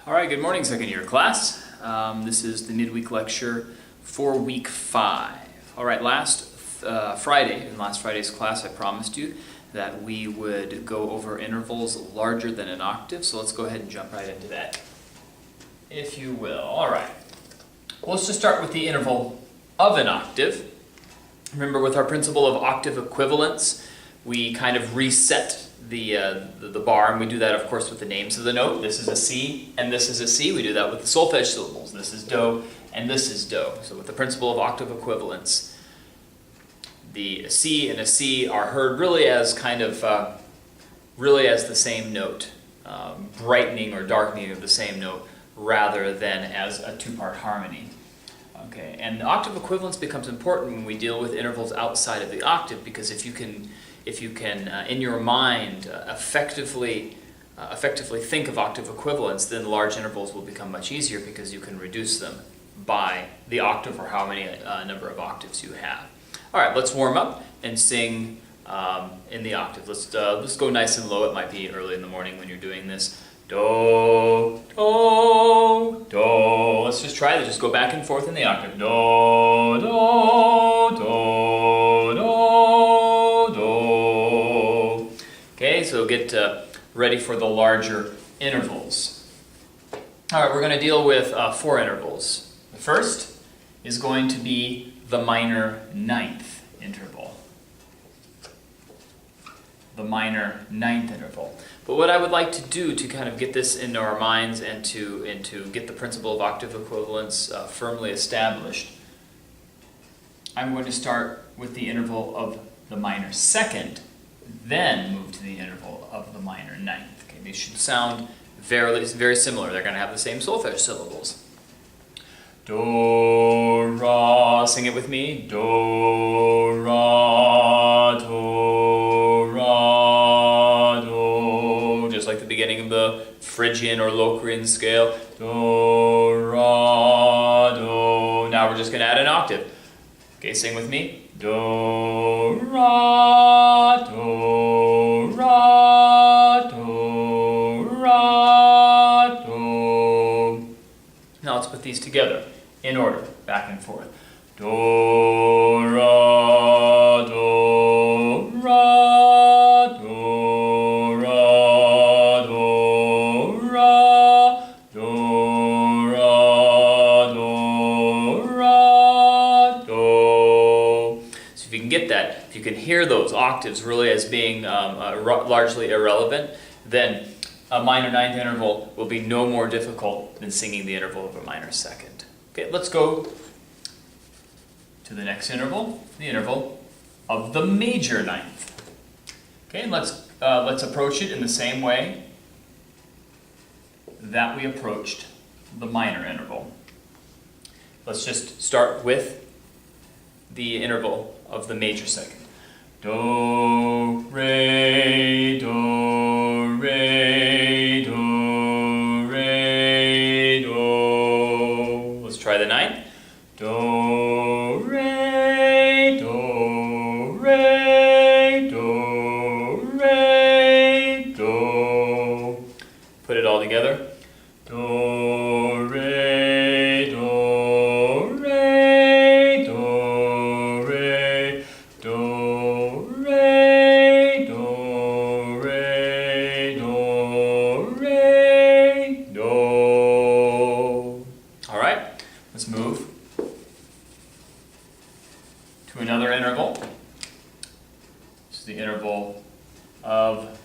All right, good morning, second year class. This is the midweek lecture for week 5. All right, last Friday, in last Friday's class, I promised you that we would go over intervals larger than an octave, so let's go ahead and jump right into that, if you will. All right, well, let's just start with the interval of an octave. Remember, with our principle of octave equivalence, we kind of reset the bar, and we do that, of course, with the names of the note. This is a C, and this is a C. We do that with the solfege syllables. This is do, and this is do. So with the principle of octave equivalence, the C and a C are heard really as kind of, really as the same note, brightening or darkening of the same note, rather than as a two-part harmony. Okay, and the octave equivalence becomes important when we deal with intervals outside of the octave, because if you can in your mind effectively think of octave equivalence, then large intervals will become much easier because you can reduce them by the octave or how many number of octaves you have. All right, let's warm up and sing in the octave. Let's go nice and low. It might be early in the morning when you're doing this. Do, do, do. Let's just try that. Just go back and forth in the octave. Do, do, do, do, do. Okay, so get ready for the larger intervals. All right, we're going to deal with 4 intervals. The first is going to be the minor ninth interval. The minor ninth interval. But what I would like to do to kind of get this into our minds and to get the principle of octave equivalence firmly established, I'm going to start with the interval of the minor second, then move to the interval of the minor ninth. Okay, these should sound very similar. They're going to have the same solfege syllables. Do, ra, sing it with me. Do, ra, do, ra, do. Just like the beginning of the Phrygian or Locrian scale. Do, ra, do. Now we're just going to add an octave. Okay, sing with me. Do, ra, do, ra, do, ra, do. Now let's put these together in order, back and forth. Do, ra, do, ra, do, ra, do, ra, do, ra, do, ra, do. So if you can get that, if you can hear those octaves really as being largely irrelevant, then a minor ninth interval will be no more difficult than singing the interval of a minor second. Okay, let's go to the next interval, the interval of the major ninth. Okay, and let's approach it in the same way that we approached the minor interval. Let's just start with the interval of the major second. Do, re, do, re, do, re, do. Let's try the ninth. Do, re, do, re, do, re, do. Put it all together. Do, re, do, re, do, re, do, re, do, re, do, re, do. All right, let's move to another interval. This is the interval of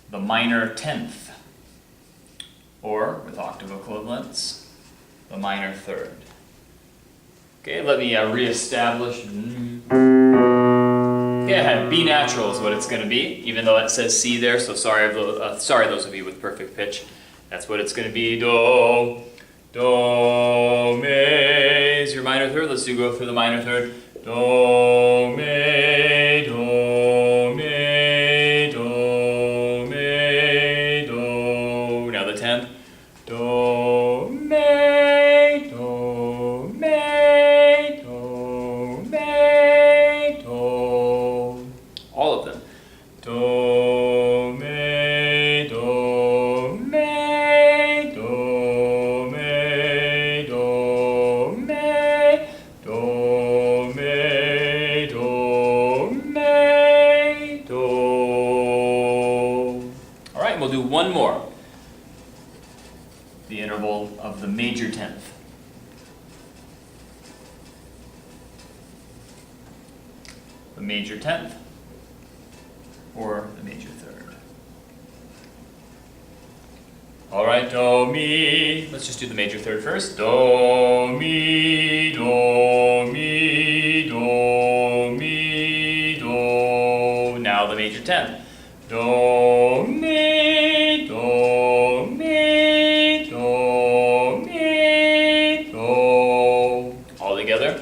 the minor tenth, or with octave equivalence, the minor third. Okay, let me reestablish. Yeah, B natural is what it's going to be, even though it says C there, so sorry those of you with perfect pitch. That's what it's going to be. Do, do, me is your minor third. Let's go through the minor third. Do, me, do, me, do, me, do. Now the 10th. Do, me, do, me, do, me, do. All of them. Do, me, do, me, right, we'll do one more. The interval of the major tenth. The major tenth or the major third. All right, do, mi. Let's just do the major third first. Do, mi, do, mi, do, mi, do. Now the major tenth. Do, mi, do, mi, do, mi, do. All together.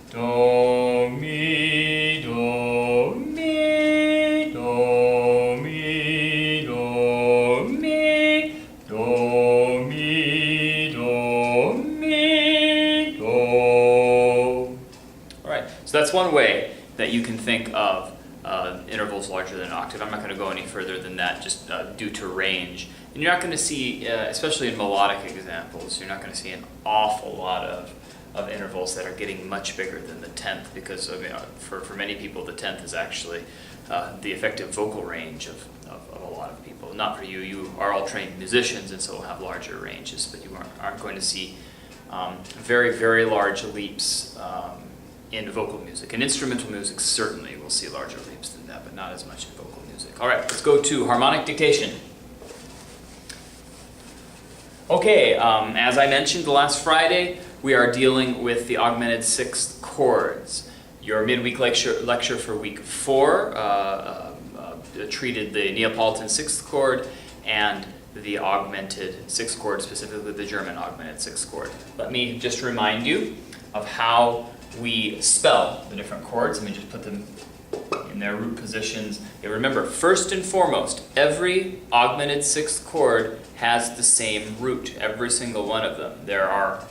Do, mi, do, mi, do, mi, do, mi, do, mi, do, mi, do. All right, so that's one way that you can think of intervals larger than an octave. I'm not going to go any further than that, just due to range. And you're not going to see, especially in melodic examples, you're not going to see an awful lot of intervals that are getting much bigger than the tenth, because for many people the tenth is actually the effective vocal range of a lot of people. Not for you. You are all trained musicians, and so will have larger ranges, but you aren't going to see very, very large leaps in vocal music. In instrumental music, certainly we'll see larger leaps than that, but not as much in vocal music. All right, let's go to harmonic dictation. Okay, as I mentioned last Friday, we are dealing with the Augmented Six Chords. Your midweek lecture for week 4 treated the Neapolitan Sixth Chord and the Augmented Six Chord, specifically the German Augmented Six Chord. Let me just remind you of how we spell the different chords. Let me just put them in their root positions. Yeah, remember, first and foremost, every augmented sixth chord has the same root, every single one of them. There are,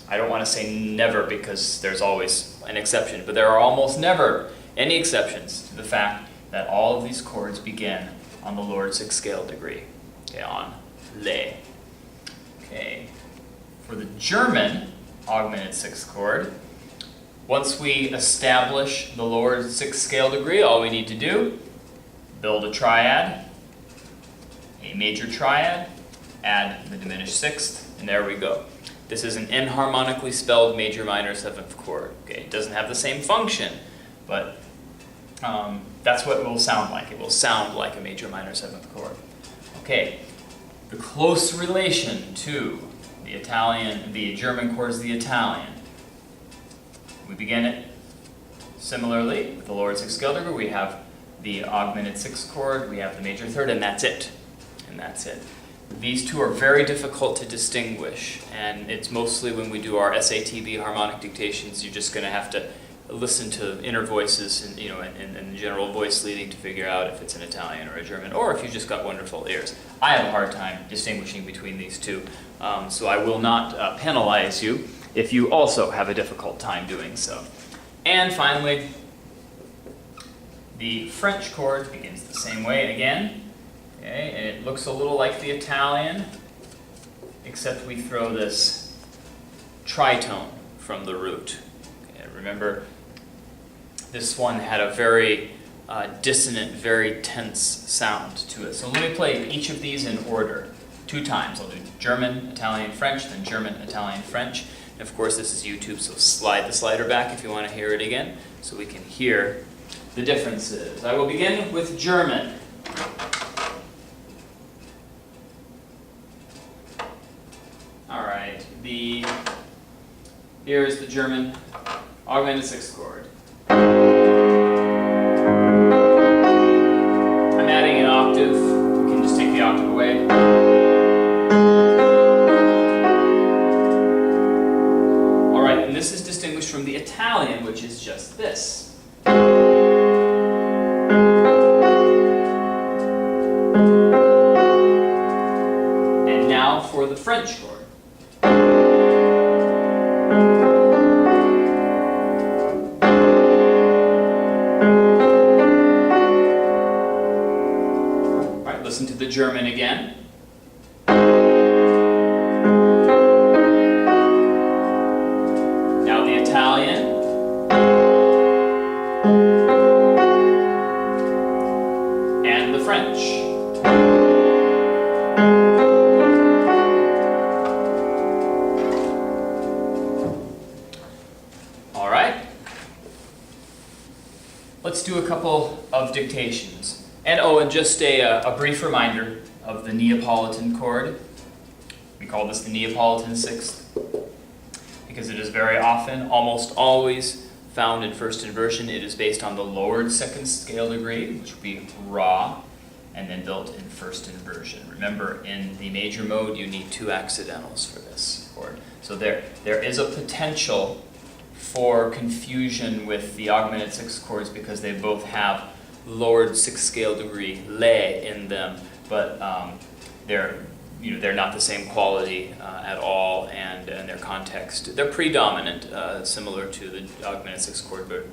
I don't want to say never because there's always an exception, but there are almost never any exceptions to the fact that all of these chords begin on the lower sixth scale degree, okay, on Le. Okay. For the German augmented sixth chord, once we establish the lower sixth scale degree, all we need to do, build a triad, a major triad, add the diminished sixth, and there we go. This is an enharmonically spelled major minor seventh chord. Okay, it doesn't have the same function, but that's what it will sound like. It will sound like a major minor seventh chord. Okay, the close relation to the German chord is the Italian. We begin it similarly with the lower sixth scale degree. We have the augmented sixth chord, we have the major third, and that's it. And that's it. These two are very difficult to distinguish, and it's mostly when we do our SATB harmonic dictations, you're just going to have to listen to inner voices and general voice leading to figure out if it's an Italian or a German, or if you've just got wonderful ears. I have a hard time distinguishing between these two, so I will not penalize you if you also have a difficult time doing so. And finally, the French chord begins the same way again. Okay, and it looks a little like the Italian, except we throw this tritone from the root. Okay, remember, this one had a very dissonant, very tense sound to it. So let me play each of these in order 2 times. I'll do German, Italian, French, then German, Italian, French. And of course, this is YouTube, so slide the slider back if you want to hear it again, so we can hear the differences. I will begin with German. All right, here is the German augmented sixth chord. I'm adding an octave. We can just take the octave away. All right, and this is distinguished from the Italian, which is just this. And now for the French chord. Listen to the German again. Now the Italian. And the French. let's do a couple of dictations. And just a brief reminder of the Neapolitan chord. We call this the Neapolitan sixth because it is very often, almost always, found in first inversion. It is based on the lowered second scale degree, which would be Ra, and then built in first inversion. Remember, in the major mode, you need two accidentals for this chord. So there is a potential for confusion with the augmented six chords because they both have lowered sixth scale degree Le in them, but they're not the same quality at all, and their context, they're predominant, similar to the augmented six chord, but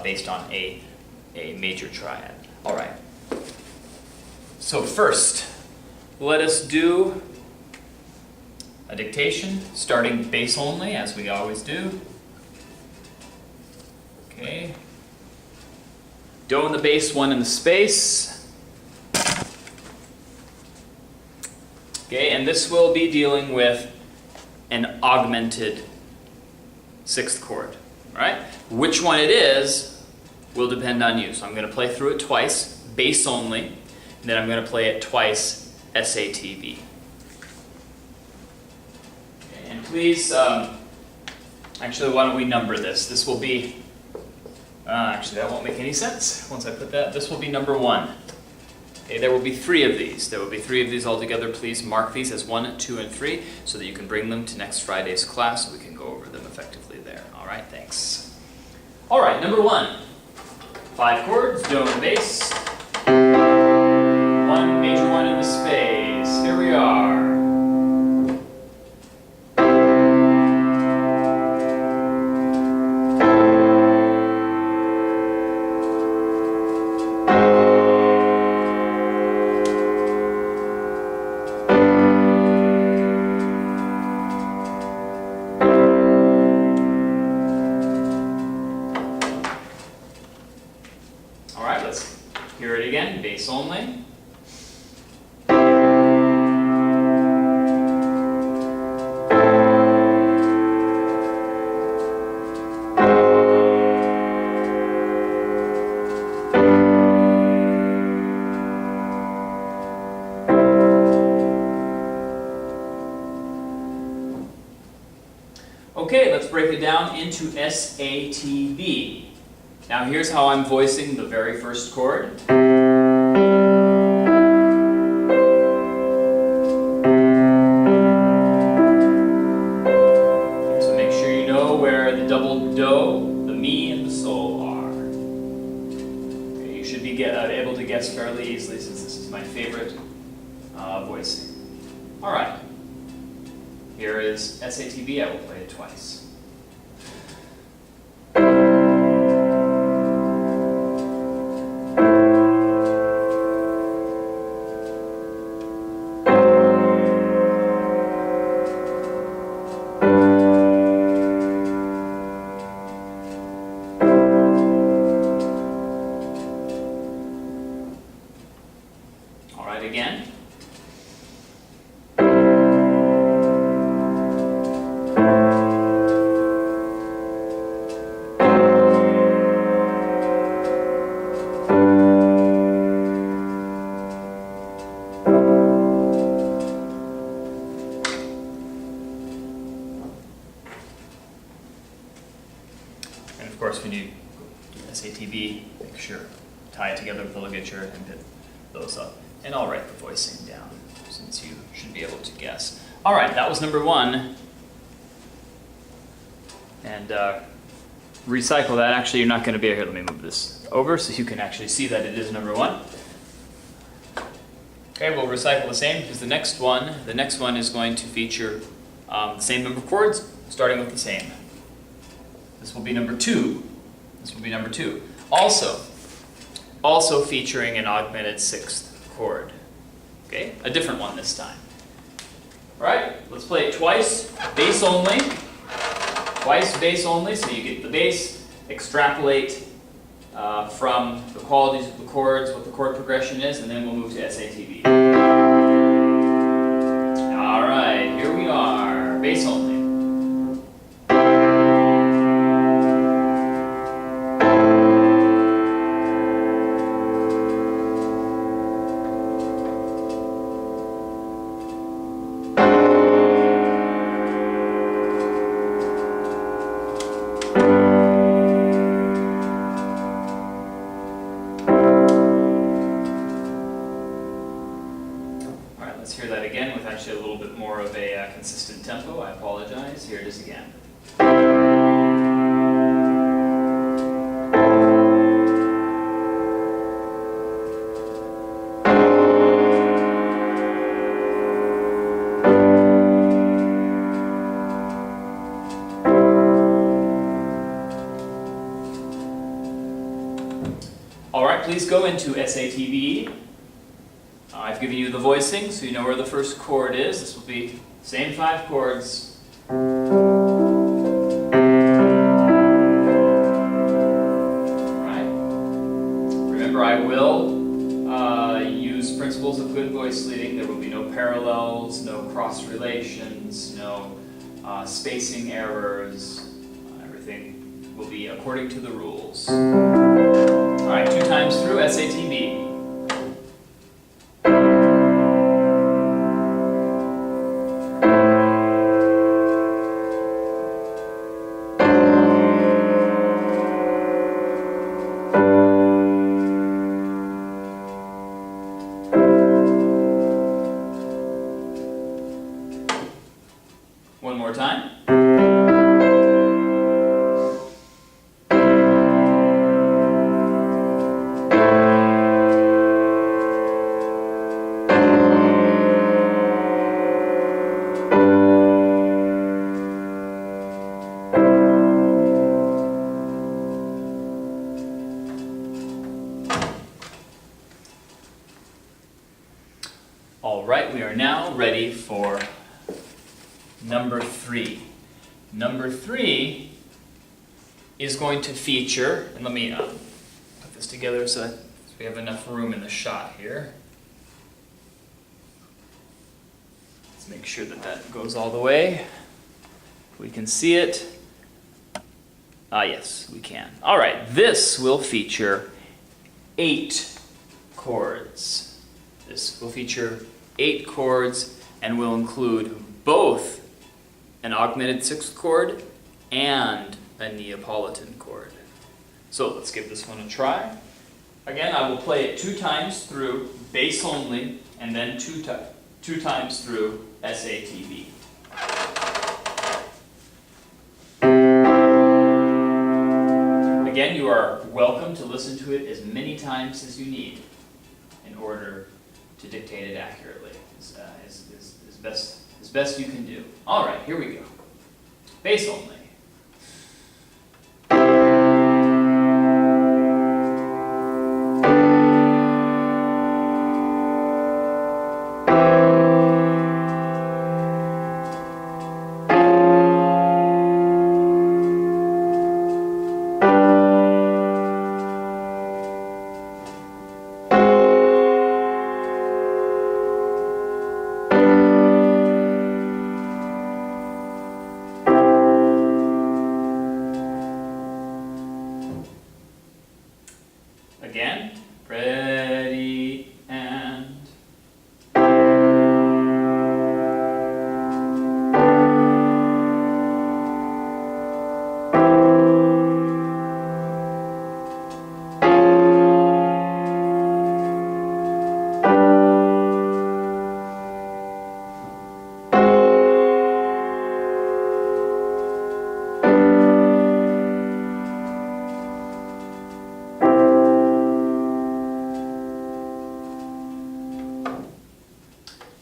based on a major triad. All right. So first, let us do a dictation, starting bass only, as we always do. Okay. Do in the bass, one in the space. Okay, and this will be dealing with an augmented sixth chord, right? Which one it is will depend on you. So I'm going to play through it twice, bass only, and then I'm going to play it twice, SATB. Okay, and please, actually, why don't we number this? This will be, actually, that won't make any sense once I put that. This will be number 1. Okay, there will be 3 of these. There will be 3 of these altogether. Please mark these as 1, 2, and 3 so that you can bring them to next Friday's class so we can go over them effectively there. All right, thanks. All right, number 1. 5 chords, do in the bass. 1 major 1 in the space. Here we are. All right, let's hear it again, bass only. Okay, let's break it down into SATB. Now here's how I'm voicing the very first chord. So make sure you know where the double do, the mi, and the sol are. Okay, you should be able to guess fairly easily since this is my favorite voicing. All right. Here is SATB. I will play it twice. All right, again. And of course, when you do SATB, make sure tie it together with the ligature and put those up. And I'll write the voicing down since you should be able to guess. All right, that was number 1. And recycle that. Actually, you're not going to be here. Let me move this over so you can actually see that it is number 1. Okay, we'll recycle the same because the next one is going to feature the same number of chords, starting with the same. This will be number 2. This will be number 2. Also featuring an augmented sixth chord. Okay, a different one this time. All right, let's play it twice, bass only. Twice bass only, so you get the bass, extrapolate from the qualities of the chords, what the chord progression is, and then we'll move to SATB. All right, here we are, bass only. let's hear that again with actually a little bit more of a consistent tempo. I apologize. Here it is again. All right, please go into SATB. I've given you the voicing, so you know where the first chord is. This will be same 5 chords. All right. Remember, I will use principles of good voice leading. There will be no parallels, no cross relations, no spacing errors. Everything will be according to the rules. All right, 2 times through SATB. One more time. All right, we are now ready for number 3. Number 3 is going to feature, and let me put this together so we have enough room in the shot here. Let's make sure that that goes all the way. We can see it. Ah, yes, we can. All right, this will feature 8 chords. This will feature 8 chords and will include both an augmented 6th chord and a Neapolitan chord. So let's give this one a try. Again, I will play it 2 times through bass only, and then 2 times through SATB. Again, you are welcome to listen to it as many times as you need in order to dictate it accurately, as best you can do. All right, here we go. Bass only. Again, ready, and...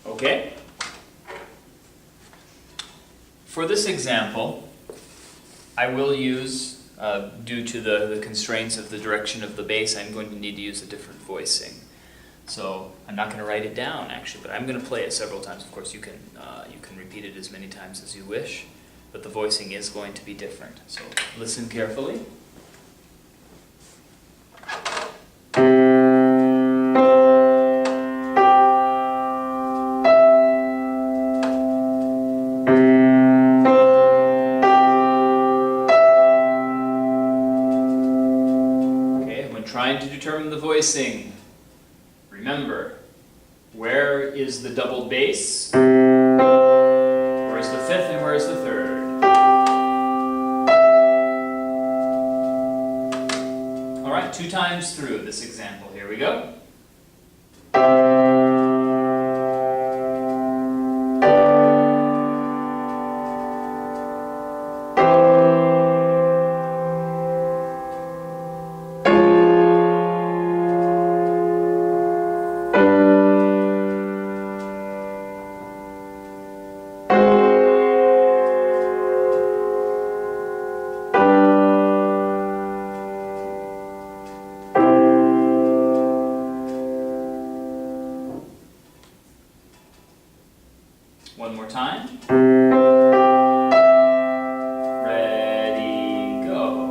Okay. For this example, I will use, due to the constraints of the direction of the bass, I'm going to need to use a different voicing. So I'm not going to write it down actually, but I'm going to play it several times. Of course, you can repeat it as many times as you wish, but the voicing is going to be different. So listen carefully. Trying to determine the voicing, remember, where is the double bass? Where is the 5th and where is the 3rd? All right, 2 times through this example. Here we go. One more time. Ready, go.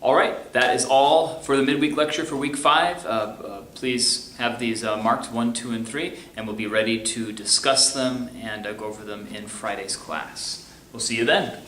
All right, that is all for the midweek lecture for week 5. Please have these marked 1, 2, and 3, and we'll be ready to discuss them and go over them in Friday's class. We'll see you then.